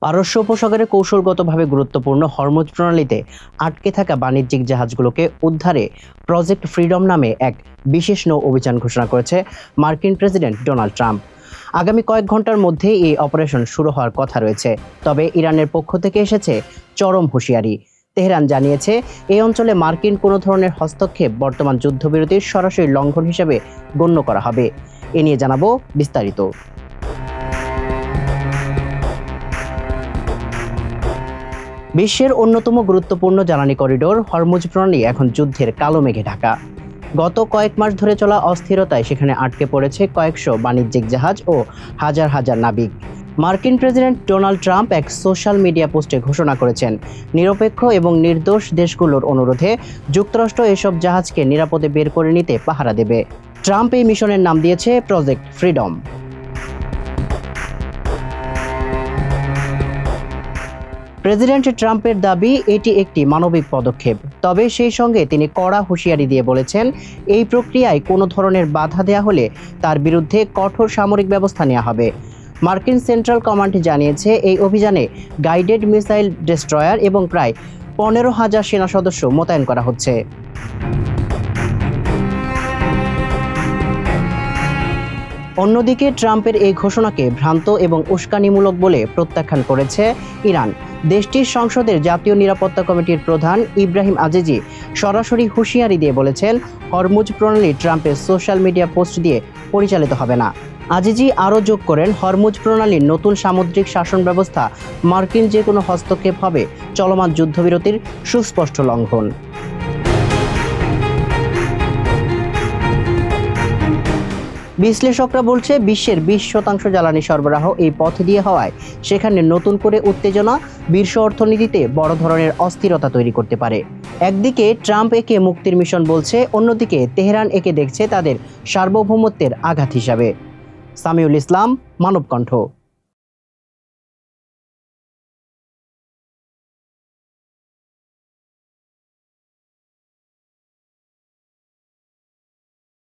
পারস্য উপসাগরে কৌশলগতভাবে গুরুত্বপূর্ণ হরমুজ প্রণালীতে আটকে থাকা বাণিজ্যিক জাহাজগুলোকে উদ্ধারে প্রজেক্ট ফ্রিডম নামে এক বিশেষ নৌ অভিযান ঘোষণা করেছে মার্কিন প্রেসিডেন্ট ডোনাল্ড ট্রাম্প। আগামী কয়েক ঘন্টার মধ্যেই এই অপারেশন শুরু হওয়ার কথা রয়েছে। তবে ইরানের পক্ষ থেকে এসেছে চরম হুঁশিয়ারি। তেহরান জানিয়েছে এই অঞ্চলে মার্কিন কোনো ধরনের হস্তক্ষেপ বর্তমান যুদ্ধবিরতির সরাসরি লঙ্ঘন হিসেবে গণ্য করা হবে। এ নিয়ে জানাবো বিস্তারিত। বিশ্বের অন্যতম গুরুত্বপূর্ণ জ্বালানি করিডোর হরমুজ প্রণালী এখন যুদ্ধের কালো মেঘে ঢাকা। গত কয়েক মাস ধরে চলা অস্থিরতায় সেখানে আটকে পড়েছে কয়েকশো বাণিজ্যিক জাহাজ ও হাজার হাজার নাবিক। মার্কিন প্রেসিডেন্ট ডোনাল্ড ট্রাম্প এক সোশ্যাল মিডিয়া পোস্টে ঘোষণা করেছেন, নিরপেক্ষ এবং নির্দোষ দেশগুলোর অনুরোধে যুক্তরাষ্ট্র এসব জাহাজকে নিরাপদে বের করে নিতে পাহারা দেবে। ট্রাম্প এই মিশনের নাম দিয়েছে প্রজেক্ট ফ্রিডম। প্রেসিডেন্ট ট্রাম্পের দাবি এটি একটি মানবিক পদক্ষেপ। তবে সেই সঙ্গে তিনি কড়া হুঁশিয়ারি দিয়ে বলেছেন, এই প্রক্রিয়ায় কোনো ধরনের বাধা দেওয়া হলে তার বিরুদ্ধে কঠোর সামরিক ব্যবস্থা নেওয়া হবে। মার্কিন সেন্ট্রাল কমান্ড জানিয়েছে এই অভিযানে গাইডেড মিসাইল ডেস্ট্রয়ার এবং প্রায় 15,000 সেনা সদস্য মোতায়েন করা হচ্ছে। অন্যদিকে ট্রাম্পের এই ঘোষণাকে ভ্রান্ত এবং উস্কানিমূলক বলে প্রত্যাখ্যান করেছে ইরান। দেশটির সংসদের জাতীয় নিরাপত্তা কমিটির প্রধান ইব্রাহিম আজিজি সরাসরি হুঁশিয়ারি দিয়ে বলেছেন, হরমুজ প্রণালী ট্রাম্পের সোশ্যাল মিডিয়া পোস্ট দিয়ে পরিচালিত হবে না। আজিজি আরও যোগ করেন, হরমুজ প্রণালীর নতুন সামুদ্রিক শাসন ব্যবস্থা মার্কিন যে কোনো হস্তক্ষেপ হবে চলমান যুদ্ধবিরতির সুস্পষ্ট লঙ্ঘন। বিশ্লেষকরা বলছে, বিশ্বের 20% জ্বালানি সরবরাহ এই পথ দিয়ে হওয়ায় সেখানে নতুন করে উত্তেজনা বিশ্ব অর্থনীতিতে বড় ধরনের অস্থিরতা তৈরি করতে পারে। একদিকে ট্রাম্প একে মুক্তির মিশন বলছে, অন্যদিকে তেহরান একে দেখছে তাদের সার্বভৌমত্বের আঘাত হিসাবে। সামিউল ইসলাম, মানবকণ্ঠ।